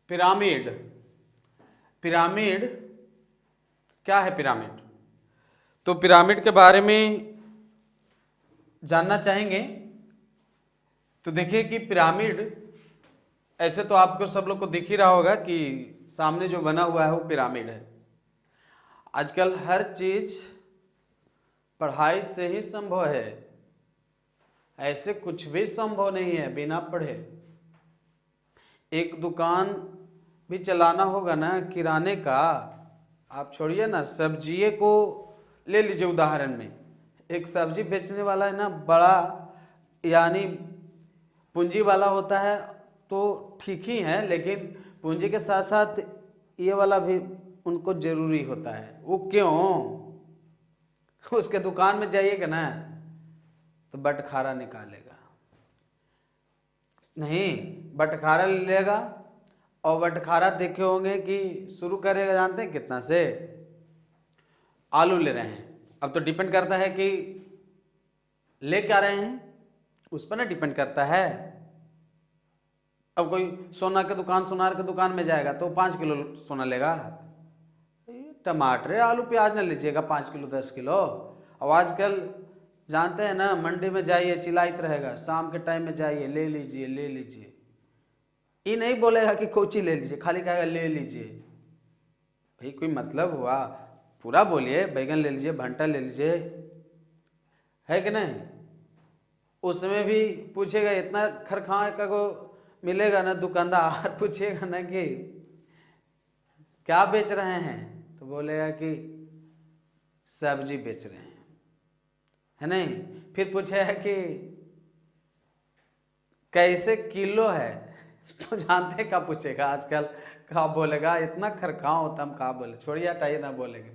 Pyramid. Pyramid क्या है? Pyramid, तो पिरामिड के बारे में जानना चाहेंगे तो देखिए कि पिरामिड, ऐसे तो आपको सब लोग को दिख ही रहा होगा कि सामने जो बना हुआ है वो पिरामिड है। आजकल हर चीज पढ़ाई से ही संभव है, ऐसे कुछ भी संभव नहीं है बिना पढ़े। एक दुकान भी चलाना होगा ना किराने का, आप छोड़िए ना, सब्जिए को ले लीजिए उदाहरण में। एक सब्जी बेचने वाला है ना, बड़ा यानी पूंजी वाला होता है तो ठीक ही है, लेकिन पूंजी के साथ साथ ये वाला भी उनको जरूरी होता है। वो क्यों? उसके दुकान में जाइएगा ना तो बटखारा निकालेगा, नहीं बटखारा ले लेगा, और बटखारा देखे होंगे कि शुरू करेगा जानते हैं कितना से? आलू ले रहे हैं, अब तो डिपेंड करता है कि ले क्या रहे हैं, उस पर ना डिपेंड करता है। अब कोई सोना के दुकान, सुनार के दुकान में जाएगा तो 5 किलो सोना लेगा। टमाटर आलू प्याज ना लीजिएगा 5 किलो 10 किलो। अब आजकल जानते हैं ना, मंडी में जाइए चिल्लाते रहेगा, शाम के टाइम में जाइए ले लीजिए ले लीजिए। ये नहीं बोलेगा कि कोची ले लीजिए, खाली कहेगा ले लीजिए। भाई कोई मतलब हुआ? पूरा बोलिए, बैगन ले लीजिए, भंटा ले लीजिए, है कि नहीं? उसमें भी पूछेगा इतना खरखा का को मिलेगा ना, दुकानदार पूछेगा ना कि क्या बेच रहे हैं, तो बोलेगा कि सब्जी बेच रहे हैं, है नहीं? फिर पूछेगा कि कैसे किलो है, तो जानते क्या पूछेगा आजकल? क्या बोलेगा? इतना खरखाव होता, हम क्या बोले, छोड़िए हटाइए ना बोलेंगे।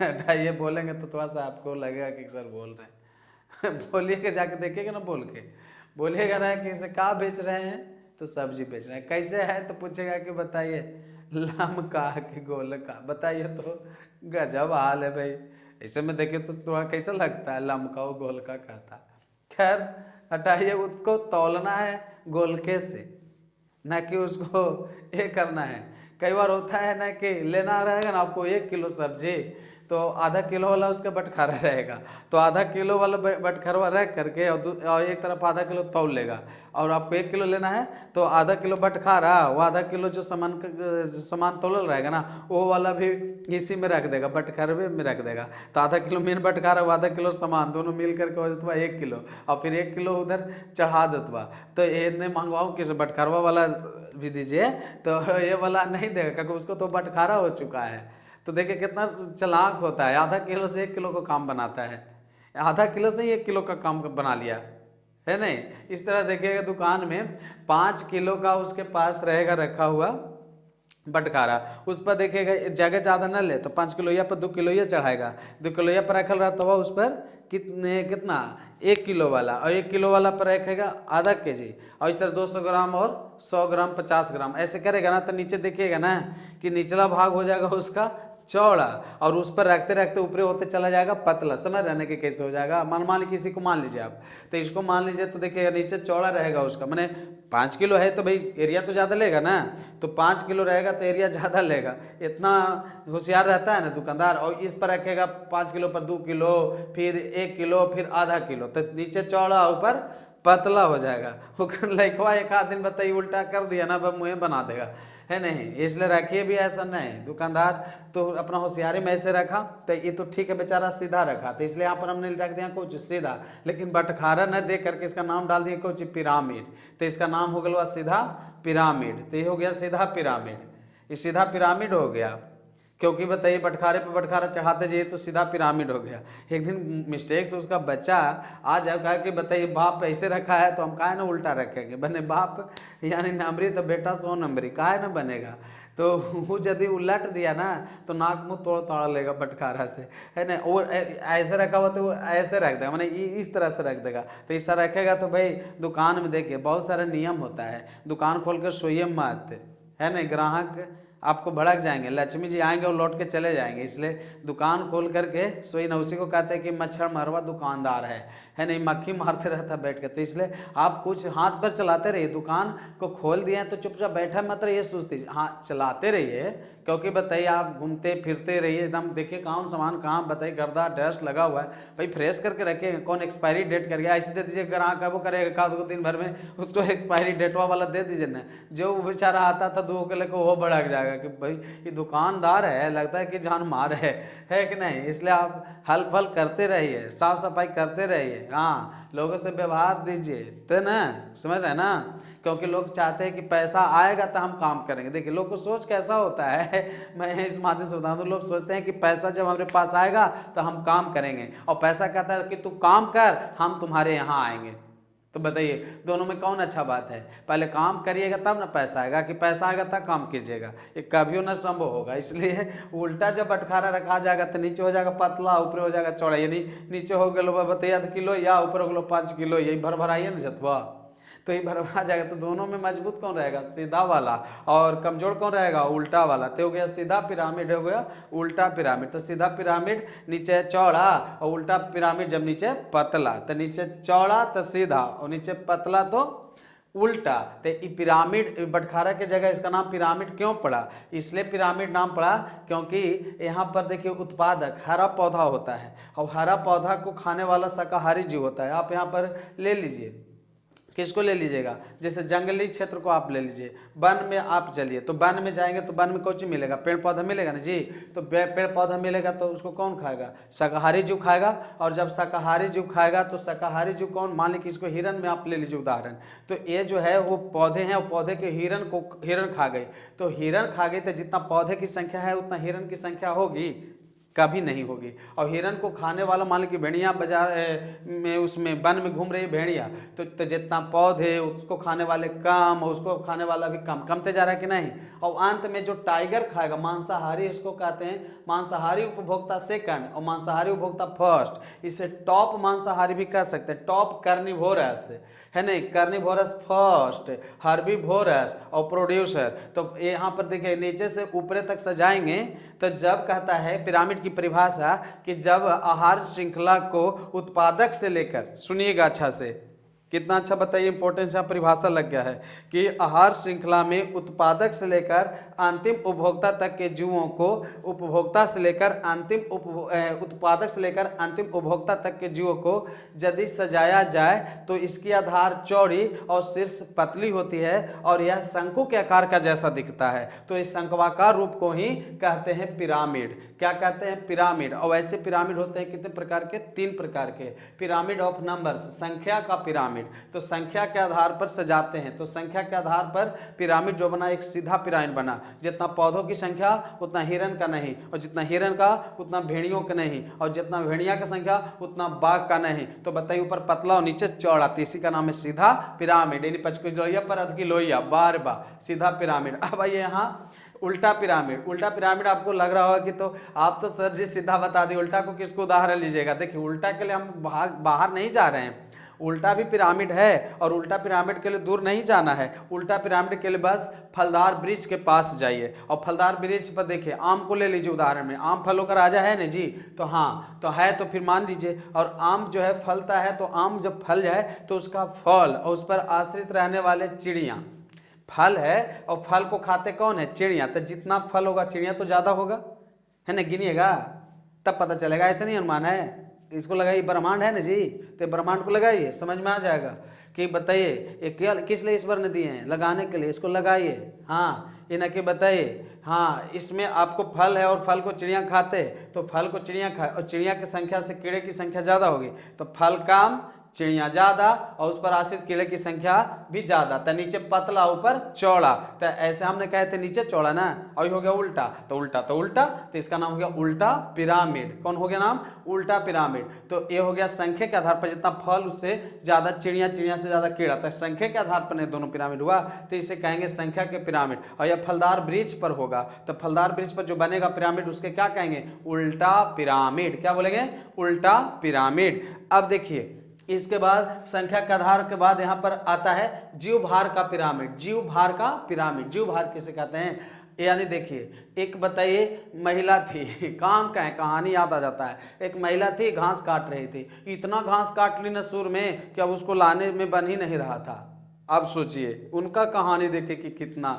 हटाइए बोलेंगे तो थोड़ा सा आपको लगेगा कि सर बोल रहे हैं। बोलिएगा, जाके देखिएगा ना, बोल के बोलिएगा ना कि इसे क्या बेच रहे हैं, तो सब्जी बेच रहे हैं। कैसे है तो पूछेगा कि बताइए लम का कि गोल का, बताइए। तो गजब हाल है भाई। ऐसे में देखिए तो थोड़ा कैसा लगता है, लम का गोल का कहता। खैर हटाइए, उसको तौलना है गोलके से, ना कि उसको ये करना है। कई बार होता है ना कि लेना रहेगा ना आपको 1 किलो सब्जी, तो आधा किलो वाला उसका बटखारा रहेगा, तो आधा किलो वाला बटखरवा रख करके और एक तरफ आधा किलो तौल लेगा। और आपको 1 किलो लेना है तो आधा किलो बटखारा, वो आधा किलो जो सामान तौलल रहेगा ना, वो वाला भी इसी में रख देगा, बटखरवे में रख देगा। तो आधा किलो मेन बटखारा, आधा किलो सामान, दोनों मिल करके हो जाता 1 किलो, और फिर 1 किलो उधर चढ़ा देता। तो ये नहीं मंगवाऊँ किस बटखरवा वाला भी दीजिए, तो ये वाला नहीं देगा क्योंकि उसको तो बटखारा हो चुका है। तो देखिए कितना चालाक होता है, आधा किलो से 1 किलो का काम बनाता है, आधा किलो से 1 किलो का काम बना लिया, है नहीं? इस तरह देखिएगा दुकान में 5 किलो का उसके पास रहेगा रखा हुआ बटखारा, उस पर देखिएगा जगह ज़्यादा न ले तो 5 किलोया पर 2 किलोया चढ़ाएगा, 2 किलोया पर रखल रहता हुआ उस पर कितना 1 किलो वाला, और 1 किलो वाला पर रखेगा आधा केजी, और इस तरह 200 ग्राम और 100 ग्राम 50 ग्राम ऐसे करेगा ना, तो नीचे देखिएगा ना कि निचला भाग हो जाएगा उसका चौड़ा, और उस पर रखते रखते ऊपर होते चला जाएगा पतला। समझ रहने के कैसे हो जाएगा? मान किसी को मान लीजिए आप, तो इसको मान लीजिए, तो देखिएगा नीचे चौड़ा रहेगा उसका, मैंने 5 किलो है तो भाई एरिया तो ज़्यादा लेगा ना, तो 5 किलो रहेगा तो एरिया ज़्यादा लेगा। इतना होशियार रहता है ना दुकानदार। और इस पर रखेगा 5 किलो पर 2 किलो, फिर 1 किलो, फिर आधा किलो, तो नीचे चौड़ा ऊपर पतला हो जाएगा। वो लड़कवा एक आध दिन बताइए उल्टा कर दिया ना, अब मुँह बना देगा, है नहीं? इसलिए रखिए भी ऐसा नहीं, दुकानदार तो अपना होशियारी में ऐसे रखा, तो ये तो ठीक है बेचारा सीधा रखा, तो इसलिए यहाँ पर हमने रख दिया कुछ सीधा, लेकिन बटखारा न दे करके इसका नाम डाल दिया कुछ पिरामिड, तो इसका नाम हो गया सीधा पिरामिड। तो ये हो गया सीधा पिरामिड, ये सीधा पिरामिड हो गया, क्योंकि बताइए बटखारे पे बटखारा चढ़ाते जाइए तो सीधा पिरामिड हो गया। एक दिन मिस्टेक से उसका बच्चा आ जाए, कहा कि बताइए बाप ऐसे रखा है तो हम काहे ना उल्टा रखेंगे, बने बाप यानी नंबरी तो बेटा 100 नंबरी, काहे ना बनेगा? तो वो यदि उलट दिया ना तो नाक मुँह तोड़ लेगा बटखारा से, है ना? और ऐसे रखा हुआ तो वो ऐसे रख देगा, मैंने इस तरह से रख देगा। तो ऐसा रखेगा तो भाई दुकान में देखिए बहुत सारा नियम होता है, दुकान खोल कर सोइए मत, है ना? ग्राहक आपको भड़क जाएंगे, लक्ष्मी जी आएंगे और लौट के चले जाएंगे। इसलिए दुकान खोल करके सोई न, उसी को कहते हैं कि मच्छर मरवा दुकानदार है नहीं, मक्खी मारते रहता बैठ के। तो इसलिए आप कुछ हाथ पर चलाते रहिए, दुकान को खोल दिए हैं तो चुपचाप बैठा मत रहिए सुस्ती, हाँ चलाते रहिए, क्योंकि बताइए आप घूमते फिरते रहिए एकदम, देखिए कौन सामान कहाँ बताइए गर्दा डस्ट लगा हुआ है, भाई फ्रेश करके रखिए, कौन एक्सपायरी डेट कर गया ऐसे दे दीजिए, ग्राहक वो करेगा का दो दिन भर में उसको एक्सपायरी डेटवा वाला दे दीजिए ना। जो बेचारा आता था दो के लेकर वो भड़क जाएगा कि भाई ये दुकानदार है, लगता है कि जान मार है कि नहीं। इसलिए आप हल फल करते रहिए, साफ सफाई करते रहिए, हाँ लोगों से व्यवहार दीजिए, तो ना समझ रहे हैं ना, क्योंकि लोग चाहते हैं कि पैसा आएगा तो हम काम करेंगे। देखिए लोग को सोच कैसा होता है मैं इस माध्यम से बता दूं, लोग सोचते हैं कि पैसा जब हमारे पास आएगा तो हम काम करेंगे, और पैसा कहता है कि तू काम कर हम तुम्हारे यहाँ आएंगे। तो बताइए दोनों में कौन अच्छा बात है? पहले काम करिएगा तब ना पैसा आएगा, कि पैसा आएगा तब काम कीजिएगा, ये कभी ना संभव होगा। इसलिए उल्टा जब बटखारा रखा जाएगा तो नीचे हो जाएगा पतला, ऊपर हो जाएगा चौड़ा, यानी नीचे हो गलो बताइए आधा किलो या ऊपर हो गलो 5 किलो, यही भर भराइए ना जतवा, तो ये भरभरा जाएगा। तो दोनों में मजबूत कौन रहेगा? सीधा वाला, और कमजोर कौन रहेगा? उल्टा वाला। तो हो गया सीधा पिरामिड, हो गया उल्टा पिरामिड। तो सीधा पिरामिड नीचे चौड़ा और उल्टा पिरामिड जब नीचे पतला, तो नीचे चौड़ा तो सीधा और नीचे पतला तो उल्टा। तो ये पिरामिड बटखारा के जगह इसका नाम पिरामिड क्यों पड़ा? इसलिए पिरामिड नाम पड़ा क्योंकि यहाँ पर देखिए उत्पादक हरा पौधा होता है, और हरा पौधा को खाने वाला शाकाहारी जीव होता है। आप यहाँ पर ले लीजिए, किसको ले लीजिएगा? जैसे जंगली क्षेत्र को आप ले लीजिए, वन में आप चलिए, तो वन में जाएंगे तो वन में कुछ मिलेगा? पेड़ पौधा मिलेगा ना जी। तो पेड़ पौधा मिलेगा तो उसको कौन खाएगा? शाकाहारी जीव खाएगा। और जब शाकाहारी जीव खाएगा तो शाकाहारी जीव कौन? मान लीजिए इसको हिरन में आप ले लीजिए उदाहरण, तो ये जो है वो पौधे हैं, वो पौधे के हिरन खा गई, तो हिरन खा गई तो जितना पौधे की संख्या है उतना हिरन की संख्या होगी? कभी नहीं होगी। और हिरन को खाने वाला मान लो कि भेड़िया बाजार में उसमें वन में घूम रही है भेड़िया, तो जितना पौधे उसको खाने वाले कम, उसको खाने वाला भी कम, कमते जा रहा है कि नहीं। और अंत में जो टाइगर खाएगा मांसाहारी, इसको कहते हैं मांसाहारी उपभोक्ता सेकंड और मांसाहारी उपभोक्ता फर्स्ट। इसे टॉप मांसाहारी भी कह सकते हैं, टॉप कार्निवोरस है नहीं, कार्निवोरस फर्स्ट, हर्बीवोरस और प्रोड्यूसर। तो यहाँ पर देखिए नीचे से ऊपर तक सजाएंगे तो जब कहता है पिरामिड की परिभाषा कि जब आहार श्रृंखला को उत्पादक से लेकर, सुनिएगा अच्छा से, कितना अच्छा बताइए, इंपॉर्टेंस यहाँ परिभाषा लग गया है कि आहार श्रृंखला में उत्पादक से लेकर अंतिम उपभोक्ता तक के जीवों को, उपभोक्ता से लेकर अंतिम उत्पादक से लेकर अंतिम उपभोक्ता तक के जीवों को यदि सजाया जाए तो इसकी आधार चौड़ी और शीर्ष पतली होती है और यह शंकु के आकार का जैसा दिखता है। तो इस शंक्वाकार रूप को ही कहते हैं पिरामिड। क्या कहते हैं? पिरामिड। और ऐसे पिरामिड होते हैं कितने प्रकार के? 3 प्रकार के। पिरामिड ऑफ नंबर्स, संख्या का पिरामिड, तो संख्या के आधार पर सजाते हैं। तो संख्या के आधार पर पिरामिड जो बना एक सीधा पिरामिड बना, जितना पौधों की संख्या उतना हिरन का नहीं, और जितना हिरन का उतना भेड़ियों का नहीं, और जितना भेड़िया का संख्या उतना बाघ का नहीं। तो बताइए ऊपर पतला और नीचे चौड़ा, इसी का नाम है सीधा पिरामिड, यानी 5 लोहिया पर अध की लोहिया, बार बार सीधा पिरामिड। अब आइए यहाँ उल्टा पिरामिड। उल्टा पिरामिड आपको लग रहा होगा कि तो आप तो सर जी सीधा बता दिए, उल्टा को किसको उदाहरण लीजिएगा? देखिए उल्टा के लिए हम बाहर नहीं जा रहे हैं, उल्टा भी पिरामिड है और उल्टा पिरामिड के लिए दूर नहीं जाना है। उल्टा पिरामिड के लिए बस फलदार वृक्ष के पास जाइए, और फलदार वृक्ष पर देखिए, आम को ले लीजिए उदाहरण में, आम फलों का राजा है ना जी। तो हाँ, तो है तो फिर मान लीजिए, और आम जो है फलता है, तो आम जब फल जाए तो उसका फल और उस पर आश्रित रहने वाले चिड़िया, फल है और फल को खाते कौन है? चिड़िया। तो जितना फल होगा चिड़िया तो ज्यादा होगा, है ना, गिनिएगा तब पता चलेगा, ऐसा नहीं अनुमान है। इसको लगाइए, ब्रह्मांड है ना जी, तो ब्रह्मांड को लगाइए, समझ में आ जाएगा कि बताइए ये किस लिए ईश्वर ने दिए हैं? लगाने के लिए, इसको लगाइए। हाँ, ये ना कि बताइए, हाँ इसमें आपको फल है और फल को चिड़िया खाते, तो फल को चिड़िया खाए और चिड़िया की संख्या से कीड़े की संख्या ज़्यादा होगी, तो फल कम चिड़िया ज़्यादा और उस पर आश्रित कीड़े की संख्या भी ज़्यादा। तो नीचे पतला ऊपर चौड़ा, तो ऐसे हमने कहे थे नीचे चौड़ा ना, और ये हो गया उल्टा, तो उल्टा तो उल्टा, तो इसका नाम हो गया उल्टा पिरामिड। कौन हो गया नाम? उल्टा पिरामिड। तो ये हो गया संख्या के आधार पर, जितना फल उससे ज़्यादा चिड़िया, चिड़िया से ज़्यादा कीड़ा, तो संख्या के आधार पर दोनों पिरामिड हुआ, तो इसे कहेंगे संख्या के पिरामिड। और यह फलदार वृक्ष पर होगा, तो फलदार वृक्ष पर जो बनेगा पिरामिड उसके क्या कहेंगे? उल्टा पिरामिड। क्या बोलेंगे? उल्टा पिरामिड। अब देखिए इसके बाद संख्या के आधार के बाद यहाँ पर आता है जीव भार का पिरामिड। जीव भार का पिरामिड, जीव भार किसे कहते हैं? यानी देखिए, एक बताइए महिला थी, काम का है, कहानी याद आ जाता है। एक महिला थी, घास काट रही थी, इतना घास काट ली न सुर में कि अब उसको लाने में बन ही नहीं रहा था। अब सोचिए उनका कहानी देखे कि कितना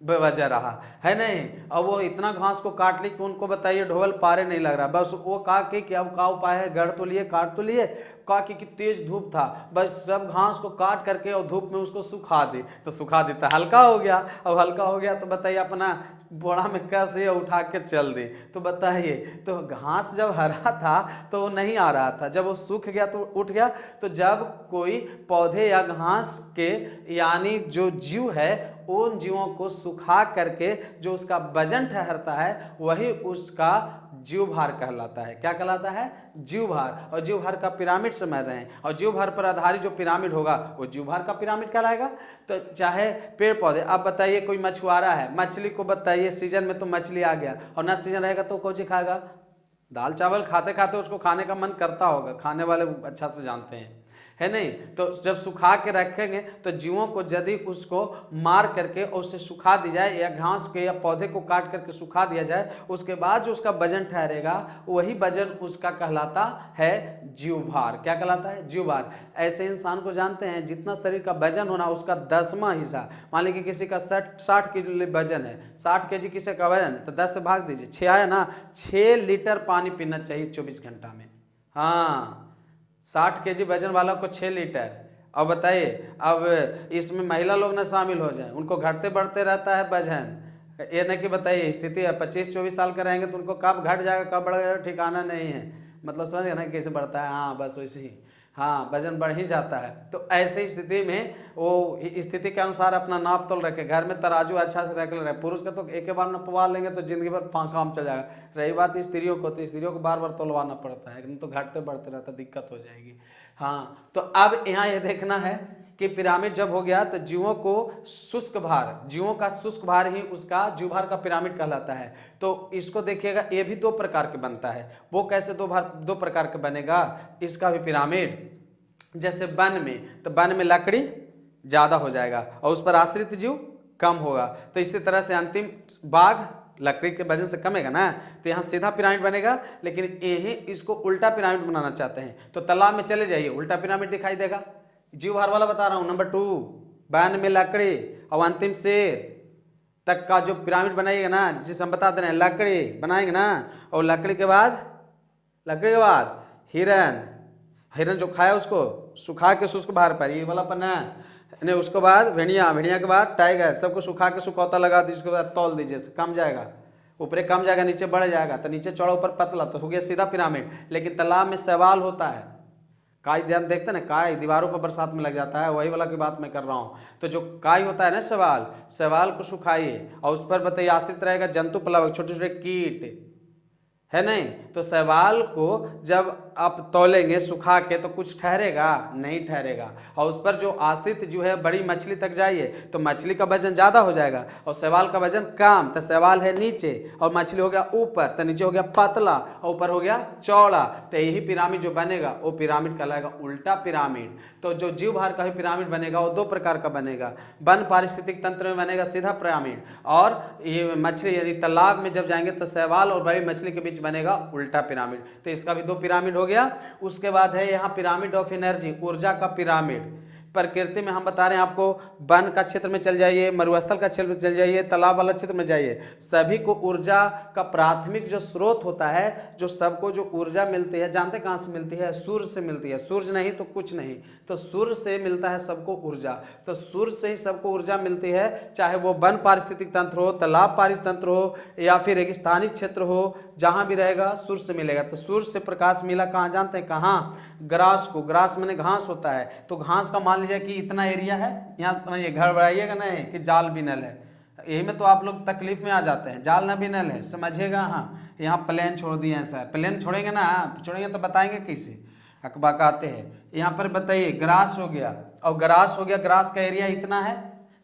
बेवजह रहा है नहीं। अब वो इतना घास को काट ली कि उनको बताइए ढोल पारे नहीं लग रहा। बस वो कहा कि अब का उपाय है, गढ़ तो लिए, काट तो लिए, कहा कि तेज धूप था, बस सब घास को काट करके और धूप में उसको सुखा दी, तो सुखा दी तो हल्का हो गया। अब हल्का हो गया तो बताइए अपना बोड़ा में कैसे उठा के चल दी। तो बताइए, तो घास जब हरा था तो वो नहीं आ रहा था, जब वो सूख गया तो उठ गया। तो जब कोई पौधे या घास के यानी जो जीव है उन जीवों को सुखा करके जो उसका वजन ठहरता है वही उसका जीव भार कहलाता है। क्या कहलाता है? जीव भार। और जीव भार का पिरामिड समझ रहे हैं, और जीव भार पर आधारित जो पिरामिड होगा वो जीव भार का पिरामिड कहलाएगा। तो चाहे पेड़ पौधे, अब बताइए कोई मछुआरा है, मछली को बताइए सीजन में तो मछली आ गया, और ना सीजन रहेगा तो कौन सी खाएगा? दाल चावल खाते खाते उसको खाने का मन करता होगा, खाने वाले अच्छा से जानते हैं, है नहीं। तो जब सुखा के रखेंगे तो जीवों को यदि उसको मार करके और उसे सुखा दी जाए, या घास के या पौधे को काट करके सुखा दिया जाए, उसके बाद जो उसका वजन ठहरेगा वही वजन उसका कहलाता है जीव भार। क्या कहलाता है? जीव भार। ऐसे इंसान को जानते हैं जितना शरीर का वजन होना उसका 10वां हिस्सा, मान लीजिए किसी का 60 किलो वजन है, 60 kg किसी का वजन है, तो 10 से भाग दीजिए, 6 आया ना, 6 लीटर पानी पीना चाहिए 24 घंटा में। हाँ, 60 kg वजन वाला को 6 लीटर। अब बताइए, अब इसमें महिला लोग ना शामिल हो जाए, उनको घटते बढ़ते रहता है वजन। ये न कि बताइए स्थिति है 25-24 साल का रहेंगे तो उनको कब घट जाएगा कब बढ़ जाएगा ठिकाना नहीं है, मतलब समझ गए ना कैसे बढ़ता है। हाँ बस वैसे ही, हाँ वजन बढ़ ही जाता है। तो ऐसे स्थिति में वो स्थिति के अनुसार अपना नाप तोल रखे, घर में तराजू अच्छा से रख ले। पुरुष का तो एक बार नपवा लेंगे तो जिंदगी भर काम चल जाएगा। रही बात स्त्रियों को, तो स्त्रियों को बार बार तोलवाना पड़ता है, तो घटते बढ़ते रहता, दिक्कत हो जाएगी। हाँ, तो अब यहाँ ये देखना है कि पिरामिड जब हो गया तो जीवों को शुष्क भार, जीवों का शुष्क भार ही उसका जीव भार का पिरामिड कहलाता है। तो इसको देखिएगा, ये भी 2 प्रकार के बनता है। वो कैसे 2 प्रकार के बनेगा इसका भी पिरामिड? जैसे वन में, तो वन में लकड़ी ज्यादा हो जाएगा और उस पर आश्रित जीव कम होगा, तो इसी तरह से अंतिम बाघ लकड़ी के वजन से कमेगा ना, तो यहाँ सीधा पिरामिड बनेगा। लेकिन यही इसको उल्टा पिरामिड बनाना चाहते हैं तो तालाब में चले जाइए, उल्टा पिरामिड दिखाई देगा। जीव भार वाला बता रहा हूँ, नंबर 2 वन में लकड़ी और अंतिम शेर तक का जो पिरामिड बनाइएगा ना, जिसे हम बता दे रहे हैं लकड़ी बनाएंगे ना, और लकड़ी के बाद हिरन, हिरन जो खाया उसको सुखा के शुष्क भार पर, ये वाला पन्ना नहीं, उसके बाद भेड़िया, भेड़िया के बाद टाइगर, सबको सुखा के सुखौता लगा दीजिए, उसके बाद तौल दीजिए, कम जाएगा, ऊपर कम जाएगा नीचे बढ़ जाएगा, तो नीचे चौड़ा ऊपर पतला, तो हो गया सीधा पिरामिड। लेकिन तालाब में सवाल होता है, काई ध्यान देखते ना, काई दीवारों पर बरसात में लग जाता है, वही वाला की बात मैं कर रहा हूँ। तो जो काई होता है ना सवाल को सुखाइए और उस पर बताइए आश्रित रहेगा जंतु प्लवक, छोटे छोटे कीट, है नहीं। तो सवाल को जब आप तौलेंगे सुखा के तो कुछ ठहरेगा? नहीं ठहरेगा। और उस पर जो आश्रित जो है बड़ी मछली तक जाइए तो मछली का वजन ज़्यादा हो जाएगा और सवाल का वजन कम। तो सवाल है नीचे और मछली हो गया ऊपर, तो नीचे हो गया पतला और ऊपर हो गया चौड़ा। तो यही पिरामिड जो बनेगा वो पिरामिड कहलाएगा उल्टा पिरामिड। तो जो जीव भार का भी पिरामिड बनेगा वो 2 प्रकार का बनेगा। वन पारिस्थितिक तंत्र में बनेगा सीधा पिरामिड, और ये मछली यानी तालाब में जब जाएंगे तो सवाल और बड़ी मछली के बीच बनेगा उल्टा पिरामिड। तो इसका भी 2 पिरामिड हो गया। उसके बाद है यहाँ पिरामिड ऑफ एनर्जी, ऊर्जा का पिरामिड। प्रकृति में हम बता रहे हैं आपको, वन का क्षेत्र में चल जाइए, मरुस्थल का क्षेत्र में चल जाइए, तालाब वाला क्षेत्र में जाइए, सभी को ऊर्जा का प्राथमिक जो स्रोत होता है, जो सबको जो ऊर्जा मिलती है, जानते कहाँ से मिलती है? सूर्य से मिलती है। सूर्य नहीं तो कुछ नहीं, तो सूर्य से मिलता है सबको ऊर्जा। तो सूर्य से ही सबको ऊर्जा मिलती है, चाहे वो वन पारिस्थितिक तंत्र हो, तालाब पारित तंत्र हो या फिर रेगिस्तानी क्षेत्र हो, जहां भी रहेगा सूर्य से मिलेगा। तो सूर्य से प्रकाश मिला कहाँ जानते हैं? कहाँ? ग्रास को। ग्रास माने घास होता है, तो घास का मान लीजिए कि इतना एरिया है, यहाँ समझिए, घर बनाइएगा नहीं कि जाल बिनल है, यही में तो आप लोग तकलीफ में आ जाते हैं। जाल ना बिनल है, समझिएगा। हाँ, यहाँ प्लेन छोड़ दिए हैं सर, प्लेन छोड़ेंगे ना, छोड़ेंगे तो बताएंगे कैसे, अकबा कहते हैं। यहाँ पर बताइए ग्रास हो गया और ग्रास हो गया, ग्रास का एरिया इतना है,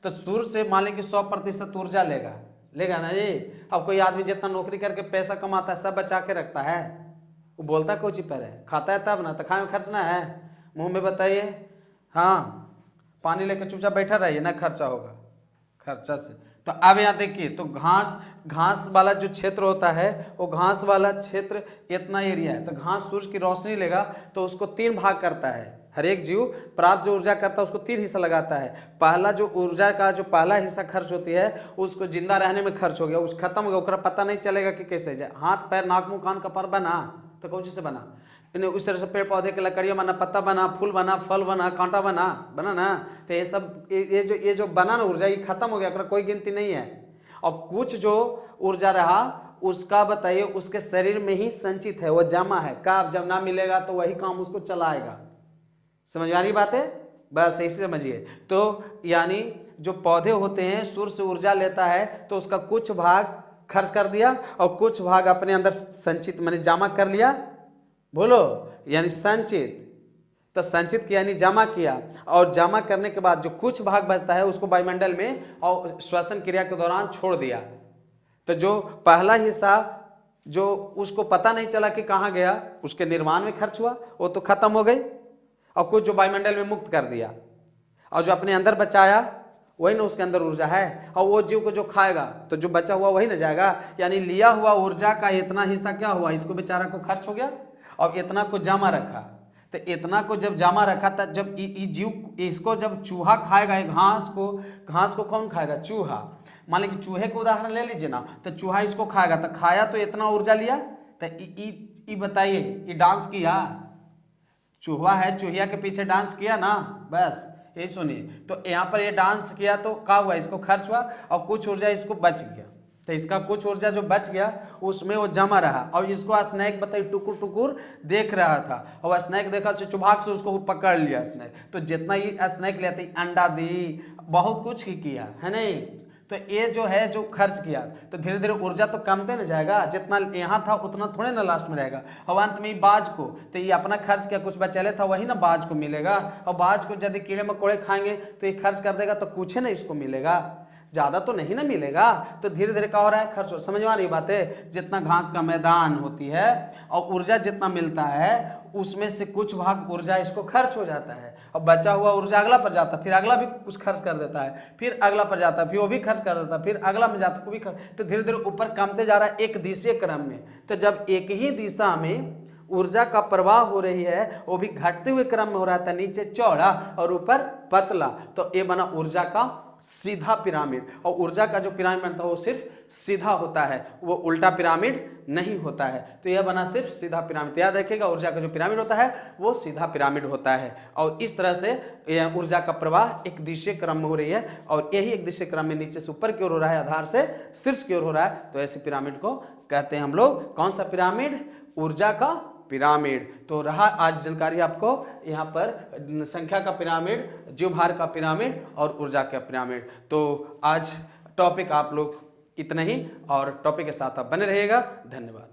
तो सूर्य से मान लीजिए 100% ऊर्जा लेगा ना जी। अब कोई आदमी जितना नौकरी करके पैसा कमाता है सब बचा के रखता है, वो बोलता कोई चीज पर है, खाता है तब ना, तो खाए में खर्चना है मुंह में, बताइए। हाँ, पानी लेकर चुपचाप बैठा रहिए ना, खर्चा होगा खर्चा से। तो अब यहाँ देखिए, तो घास वाला जो क्षेत्र होता है वो घास वाला क्षेत्र इतना एरिया है, तो घास सूरज की रोशनी लेगा तो उसको 3 भाग करता है। हर एक जीव प्राप्त जो ऊर्जा करता है उसको 3 हिस्सा लगाता है। पहला जो ऊर्जा का जो पहला हिस्सा खर्च होती है उसको जिंदा रहने में खर्च हो गया, उस खत्म हो गया, उसका पता नहीं चलेगा कि कैसे जाए। हाथ पैर नाक मुंह कान कपार बना तो कौन से बना, उस तरह से पेड़ पौधे के लकड़ियाँ बना, पत्ता बना, फूल बना, फल बना, कांटा बना ना, तो ये सब ये जो बना ना ऊर्जा, ये खत्म हो गया, कोई गिनती नहीं है। और कुछ जो ऊर्जा रहा उसका बताइए उसके शरीर में ही संचित है, वो जमा है, कब जब ना मिलेगा तो वही काम उसको चलाएगा। समझ आ रही बात है, बस ऐसे समझिए। तो यानी जो पौधे होते हैं सूर्य से ऊर्जा लेता है तो उसका कुछ भाग खर्च कर दिया और कुछ भाग अपने अंदर संचित माने जमा कर लिया, बोलो, यानी संचित, तो संचित किया यानी जमा किया, और जमा करने के बाद जो कुछ भाग बचता है उसको वायुमंडल में और श्वसन क्रिया के दौरान छोड़ दिया। तो जो पहला हिस्सा जो उसको पता नहीं चला कि कहाँ गया, उसके निर्माण में खर्च हुआ, वो तो खत्म हो गई, और कुछ जो वायुमंडल में मुक्त कर दिया, और जो अपने अंदर बचाया वही ना उसके अंदर ऊर्जा है, और वो जीव को जो खाएगा तो जो बचा हुआ वही ना जाएगा। यानी लिया हुआ ऊर्जा का इतना हिस्सा क्या हुआ, इसको बेचारा को खर्च हो गया और इतना को जमा रखा। तो इतना को जब जमा रखा था, जब जीव इसको जब चूहा खाएगा, घास को कौन खाएगा, चूहा। मान लीजिए चूहे को उदाहरण ले लीजिए ना, तो चूहा इसको खाएगा, तो खाया तो इतना ऊर्जा लिया, तो बताइए ये डांस किया, चूहा है चूहिया के पीछे डांस किया ना, बस यही सुनिए। तो यहाँ पर ये डांस किया तो क्या हुआ, इसको खर्च हुआ और कुछ ऊर्जा इसको बच गया, तो इसका कुछ ऊर्जा जो बच गया उसमें वो जमा रहा, और इसको स्नेक बताइए टुकुर टुकुर देख रहा था, और स्नेक देखा तो चुभाग से उसको पकड़ लिया स्नेक, तो जितना ये स्नेक लेते अंडा दी, बहुत कुछ ही किया है नहीं। तो ये जो है जो खर्च किया तो धीरे धीरे ऊर्जा तो कमते न जाएगा, जितना यहाँ था उतना थोड़े ना लास्ट में रहेगा। और अंत में बाज को तो ये अपना खर्च किया, कुछ बचैले था वही ना बाज को मिलेगा, और बाज को यदि कीड़े मकोड़े खाएंगे तो ये खर्च कर देगा तो कुछ ना इसको मिलेगा, ज़्यादा तो नहीं ना मिलेगा। तो धीरे धीरे क्या हो रहा है, खर्च हो। समझ में आ रही बात है, जितना घास का मैदान होती है और ऊर्जा जितना मिलता है उसमें से कुछ भाग ऊर्जा इसको खर्च हो जाता है, और बचा हुआ ऊर्जा अगला पर जाता है, फिर अगला भी कुछ खर्च कर देता है, फिर अगला पर जाता है, फिर वो भी खर्च कर देता है, फिर अगला में जाता है वो भी खर्च, तो धीरे धीरे ऊपर कमते जा रहा है एक दिशा क्रम में। तो जब एक ही दिशा में ऊर्जा का प्रवाह हो रही है, वो भी घटते हुए क्रम में हो रहा था, नीचे चौड़ा और ऊपर पतला, तो ये बना ऊर्जा का सीधा पिरामिड। और ऊर्जा का जो पिरामिड बनता है वो सिर्फ सीधा होता है, वो उल्टा पिरामिड नहीं होता है। तो यह बना सिर्फ सीधा पिरामिड, याद रखिएगा, ऊर्जा का जो पिरामिड होता है वो सीधा पिरामिड होता है। और इस तरह से ऊर्जा का प्रवाह एक दिशा क्रम में हो रही है, और यही एक दिशा क्रम में नीचे से ऊपर की ओर हो रहा है, आधार से शीर्ष की ओर हो रहा है। तो ऐसे पिरामिड को कहते हैं हम लोग कौन सा पिरामिड, ऊर्जा का पिरामिड। तो रहा आज जानकारी आपको यहाँ पर संख्या का पिरामिड, जीवभार का पिरामिड और ऊर्जा का पिरामिड। तो आज टॉपिक आप लोग इतना ही, और टॉपिक के साथ आप बने रहिएगा। धन्यवाद।